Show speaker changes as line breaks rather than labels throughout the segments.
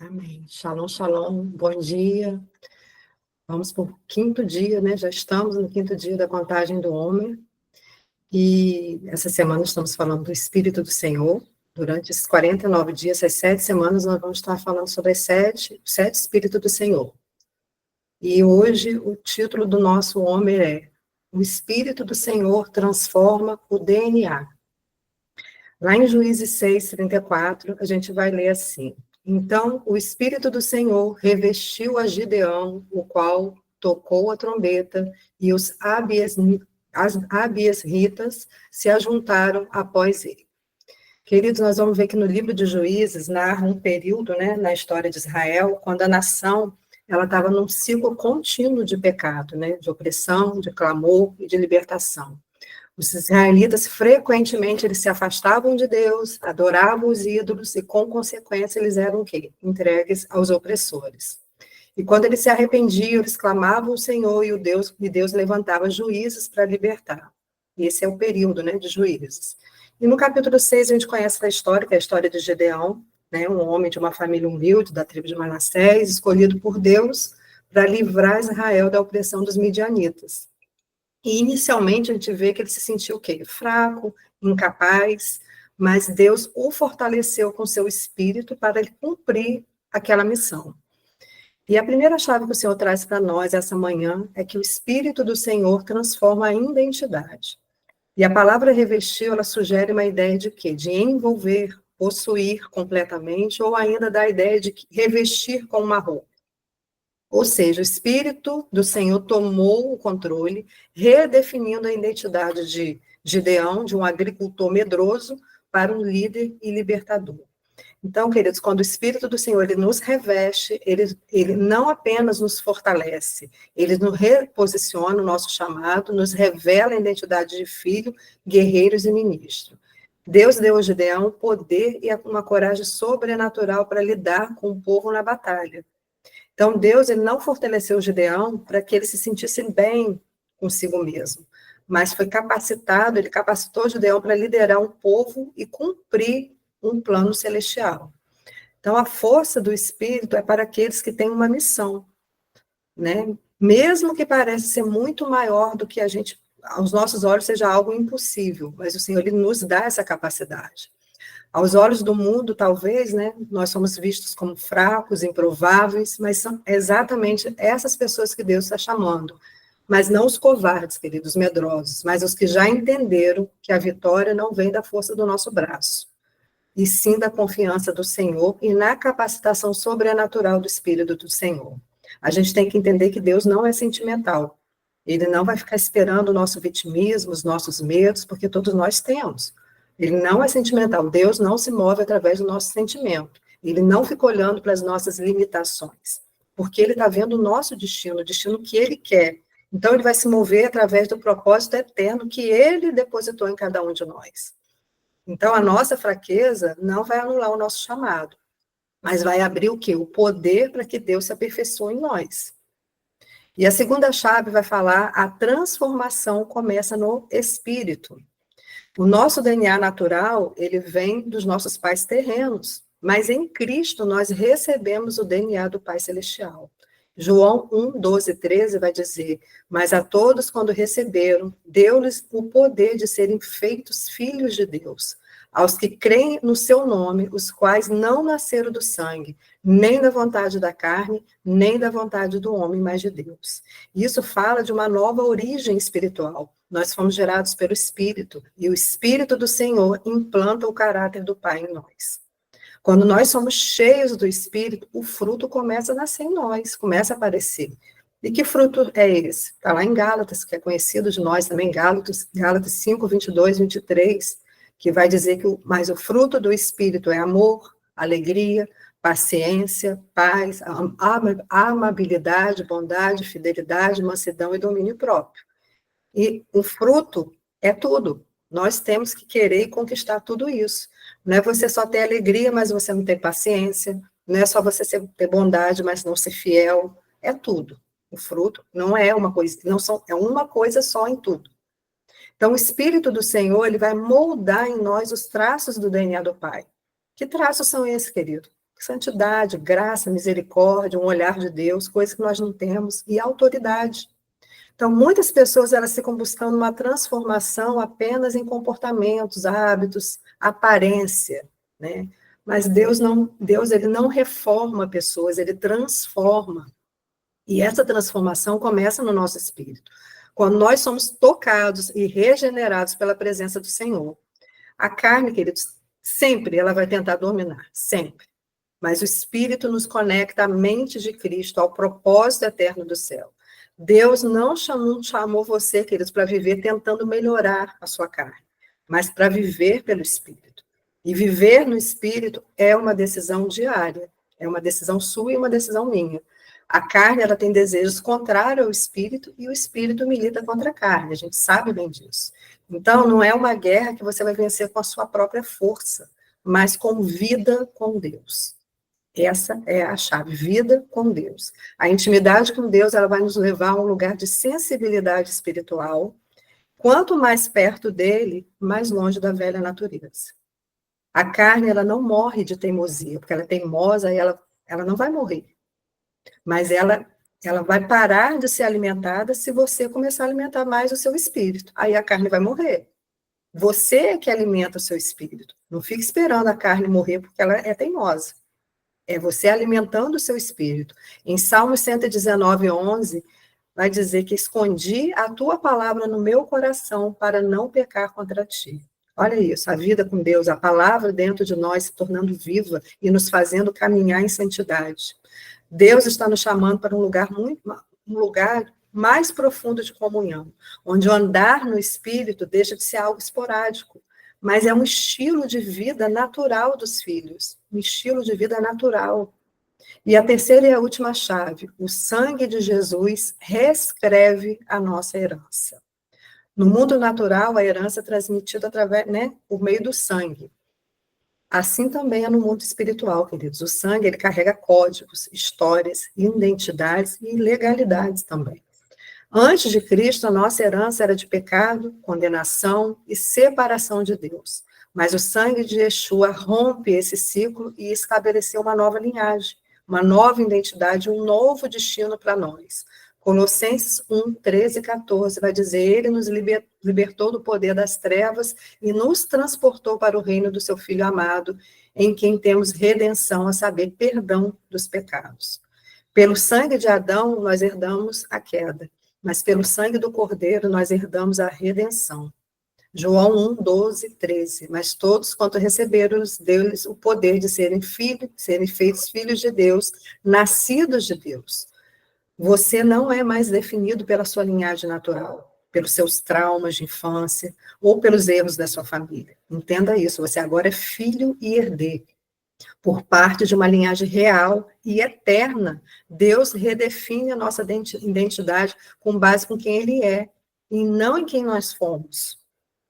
Amém. Shalom, shalom, bom dia. Vamos para o quinto dia, né? Já estamos no quinto dia da contagem do homem. E essa semana estamos falando do Espírito do Senhor. Durante esses 49 dias, essas 7 semanas, nós vamos estar falando sobre os sete Espíritos do Senhor. E hoje o título do nosso homem é O Espírito do Senhor transforma o DNA. Lá em Juízes 6:34, a gente vai ler assim: Então o Espírito do Senhor revestiu a Gideão, o qual tocou a trombeta, e as abiesritas se ajuntaram após ele. Queridos, nós vamos ver que no livro de Juízes narra um período, né, na história de Israel, quando a nação ela estava num ciclo contínuo de pecado, né, de opressão, de clamor e de libertação. Os israelitas, frequentemente, eles se afastavam de Deus, adoravam os ídolos e, com consequência, eles eram o quê? Entregues aos opressores. E quando eles se arrependiam, eles clamavam ao Senhor e Deus levantava juízes para libertar. E esse é o período, né, de juízes. E no capítulo 6 a gente conhece a história, que é a história de Gedeão, né, um homem de uma família humilde, da tribo de Manassés, escolhido por Deus para livrar Israel da opressão dos midianitas. E inicialmente a gente vê que ele se sentiu o quê? Fraco, incapaz, mas Deus o fortaleceu com seu espírito para ele cumprir aquela missão. E a primeira chave que o Senhor traz para nós essa manhã é que o Espírito do Senhor transforma a identidade. E a palavra revestiu, ela sugere uma ideia de quê? De envolver, possuir completamente, ou ainda dá a ideia de revestir com uma roupa. Ou seja, o Espírito do Senhor tomou o controle, redefinindo a identidade de Gideão, de um agricultor medroso, para um líder e libertador. Então, queridos, quando o Espírito do Senhor ele nos reveste, ele não apenas nos fortalece, ele nos reposiciona o nosso chamado, nos revela a identidade de filho, guerreiros e ministro. Deus deu a Gideão poder e uma coragem sobrenatural para lidar com o povo na batalha. Então, Deus ele não fortaleceu Gideão para que ele se sentisse bem consigo mesmo, mas foi capacitado, ele capacitou Gideão para liderar um povo e cumprir um plano celestial. Então, a força do Espírito é para aqueles que têm uma missão, né? Mesmo que pareça ser muito maior do que a gente, aos nossos olhos, seja algo impossível, mas o Senhor ele nos dá essa capacidade. Aos olhos do mundo, talvez, né, nós somos vistos como fracos, improváveis, mas são exatamente essas pessoas que Deus está chamando. Mas não os covardes, queridos, medrosos, mas os que já entenderam que a vitória não vem da força do nosso braço, e sim da confiança do Senhor e na capacitação sobrenatural do Espírito do Senhor. A gente tem que entender que Deus não é sentimental. Ele não vai ficar esperando o nosso vitimismo, os nossos medos, porque todos nós temos. Ele não é sentimental. Deus não se move através do nosso sentimento. Ele não fica olhando para as nossas limitações, porque ele está vendo o nosso destino, o destino que ele quer. Então, ele vai se mover através do propósito eterno que ele depositou em cada um de nós. Então, a nossa fraqueza não vai anular o nosso chamado, mas vai abrir o quê? O poder para que Deus se aperfeiçoe em nós. E a segunda chave vai falar, a transformação começa no espírito. O nosso DNA natural, ele vem dos nossos pais terrenos, mas em Cristo nós recebemos o DNA do Pai Celestial. João 1, 12, 13 vai dizer, mas a todos quando receberam, deu-lhes o poder de serem feitos filhos de Deus, aos que creem no seu nome, os quais não nasceram do sangue, nem da vontade da carne, nem da vontade do homem, mas de Deus. Isso fala de uma nova origem espiritual. Nós fomos gerados pelo Espírito, e o Espírito do Senhor implanta o caráter do Pai em nós. Quando nós somos cheios do Espírito, o fruto começa a nascer em nós, começa a aparecer. E que fruto é esse? Está lá em Gálatas, que é conhecido de nós também, Gálatas 5, 22, 23, que vai dizer que mas o fruto do Espírito é amor, alegria, paciência, paz, amabilidade, bondade, fidelidade, mansidão e domínio próprio. E o fruto é tudo. Nós temos que querer e conquistar tudo isso. Não é você só ter alegria, mas você não ter paciência. Não é só você ter bondade, mas não ser fiel. É tudo. O fruto não é uma coisa, é uma coisa só em tudo. Então, o Espírito do Senhor, ele vai moldar em nós os traços do DNA do Pai. Que traços são esses, querido? Santidade, graça, misericórdia, um olhar de Deus, coisa que nós não temos, e autoridade. Então, muitas pessoas elas ficam buscando uma transformação apenas em comportamentos, hábitos, aparência, né? Mas Deus ele não reforma pessoas, ele transforma. E essa transformação começa no nosso espírito. Quando nós somos tocados e regenerados pela presença do Senhor, a carne, queridos, sempre ela vai tentar dominar, sempre. Mas o Espírito nos conecta à mente de Cristo, ao propósito eterno do céu. Deus não chamou você, queridos, para viver tentando melhorar a sua carne, mas para viver pelo Espírito. E viver no Espírito é uma decisão diária, é uma decisão sua e uma decisão minha. A carne, ela tem desejos contrários ao Espírito, e o Espírito milita contra a carne, a gente sabe bem disso. Então, não é uma guerra que você vai vencer com a sua própria força, mas com vida com Deus. Essa é a chave, vida com Deus. A intimidade com Deus, ela vai nos levar a um lugar de sensibilidade espiritual. Quanto mais perto dele, mais longe da velha natureza. A carne, ela não morre de teimosia, porque ela é teimosa e ela não vai morrer. Mas ela vai parar de ser alimentada se você começar a alimentar mais o seu espírito. Aí a carne vai morrer. Você é que alimenta o seu espírito. Não fique esperando a carne morrer, porque ela é teimosa. É você alimentando o seu espírito. Em Salmos 119, 11, vai dizer que escondi a tua palavra no meu coração para não pecar contra ti. Olha isso, a vida com Deus, a palavra dentro de nós se tornando viva e nos fazendo caminhar em santidade. Deus está nos chamando para um lugar mais profundo de comunhão, onde o andar no espírito deixa de ser algo esporádico, mas é um estilo de vida natural dos filhos, um estilo de vida natural. E a terceira e a última chave, o sangue de Jesus reescreve a nossa herança. No mundo natural, a herança é transmitida através, por meio do sangue. Assim também é no mundo espiritual, queridos. O sangue, ele carrega códigos, histórias, identidades e legalidades também. Antes de Cristo, a nossa herança era de pecado, condenação e separação de Deus. Mas o sangue de Yeshua rompe esse ciclo e estabeleceu uma nova linhagem, uma nova identidade, um novo destino para nós. Colossenses 1, 13 e 14 vai dizer, ele nos libertou do poder das trevas e nos transportou para o reino do seu Filho amado, em quem temos redenção, a saber, perdão dos pecados. Pelo sangue de Adão, nós herdamos a queda, mas pelo sangue do Cordeiro, nós herdamos a redenção. João 1, 12, 13. Mas todos quanto receberam, deu-lhes o poder de serem feitos filhos de Deus, nascidos de Deus. Você não é mais definido pela sua linhagem natural, pelos seus traumas de infância, ou pelos erros da sua família. Entenda isso, você agora é filho e herdeiro. Por parte de uma linhagem real e eterna, Deus redefine a nossa identidade com base com quem Ele é, e não em quem nós fomos.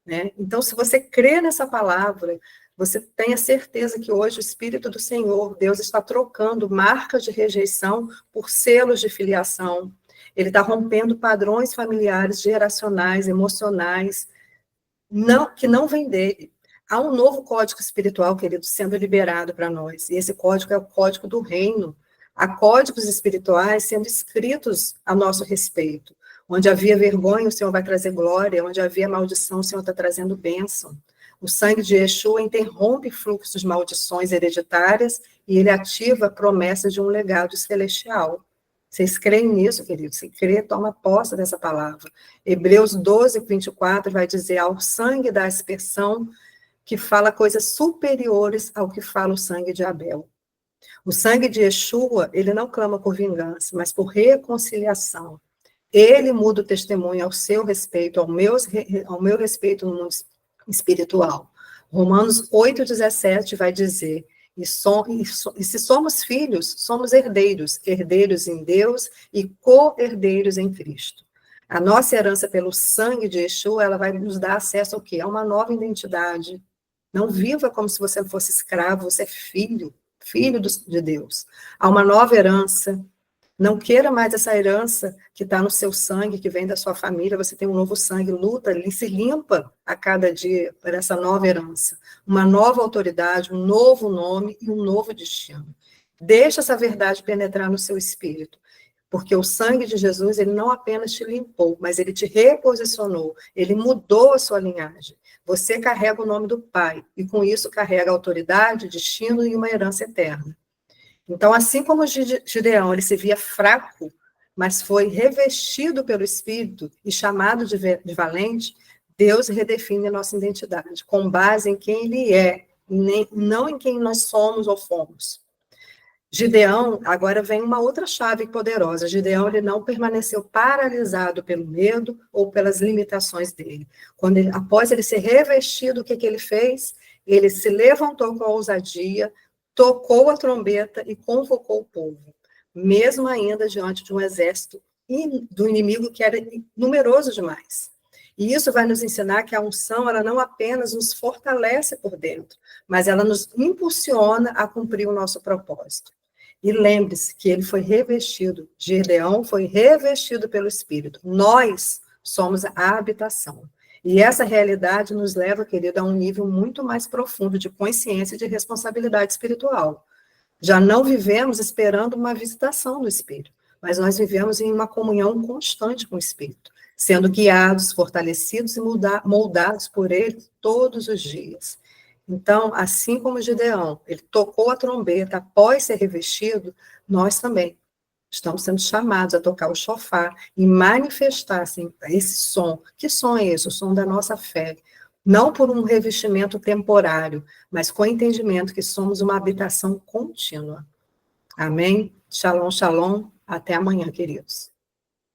Né? Então, se você crê nessa palavra, você tenha certeza que hoje o Espírito do Senhor, Deus está trocando marcas de rejeição por selos de filiação. Ele está rompendo padrões familiares, geracionais, emocionais, que não vêm dele. Há um novo código espiritual, querido, sendo liberado para nós. E esse código é o código do reino. Há códigos espirituais sendo escritos a nosso respeito. Onde havia vergonha, o Senhor vai trazer glória. Onde havia maldição, o Senhor está trazendo bênção. O sangue de Yeshua interrompe fluxos de maldições hereditárias e ele ativa a promessa de um legado celestial. Vocês creem nisso, queridos? Se crê, toma posse dessa palavra. Hebreus 12, 24 vai dizer, ao sangue da aspersão, que fala coisas superiores ao que fala o sangue de Abel. O sangue de Yeshua, ele não clama por vingança, mas por reconciliação. Ele muda o testemunho ao seu respeito, ao meu respeito no mundo espiritual. Romanos 8,17 vai dizer, e se somos filhos, somos herdeiros, herdeiros em Deus e co-herdeiros em Cristo. A nossa herança pelo sangue de Yeshua, ela vai nos dar acesso ao quê? A uma nova identidade. Não viva como se você fosse escravo, você é filho de Deus. Há uma nova herança. Não queira mais essa herança que está no seu sangue, que vem da sua família, você tem um novo sangue, luta, ele se limpa a cada dia por essa nova herança, uma nova autoridade, um novo nome e um novo destino. Deixa essa verdade penetrar no seu espírito, porque o sangue de Jesus, ele não apenas te limpou, mas ele te reposicionou, ele mudou a sua linhagem. Você carrega o nome do Pai, e com isso carrega autoridade, destino e uma herança eterna. Então, assim como Gideão, ele se via fraco, mas foi revestido pelo Espírito e chamado de valente, Deus redefine a nossa identidade, com base em quem ele é, e não em quem nós somos ou fomos. Gideão, agora vem uma outra chave poderosa. Gideão, ele não permaneceu paralisado pelo medo ou pelas limitações dele. Após ele ser revestido, o que ele fez? Ele se levantou com ousadia, tocou a trombeta e convocou o povo, mesmo ainda diante de um exército do inimigo que era numeroso demais. E isso vai nos ensinar que a unção, ela não apenas nos fortalece por dentro, mas ela nos impulsiona a cumprir o nosso propósito. E lembre-se que ele foi revestido, Gideão foi revestido pelo Espírito. Nós somos a habitação. E essa realidade nos leva, querido, a um nível muito mais profundo de consciência e de responsabilidade espiritual. Já não vivemos esperando uma visitação do Espírito, mas nós vivemos em uma comunhão constante com o Espírito, sendo guiados, fortalecidos e moldados por ele todos os dias. Então, assim como Gideão, ele tocou a trombeta após ser revestido, nós também estamos sendo chamados a tocar o chofar e manifestar assim, esse som. Que som é esse? O som da nossa fé. Não por um revestimento temporário, mas com o entendimento que somos uma habitação contínua. Amém? Shalom, shalom. Até amanhã, queridos.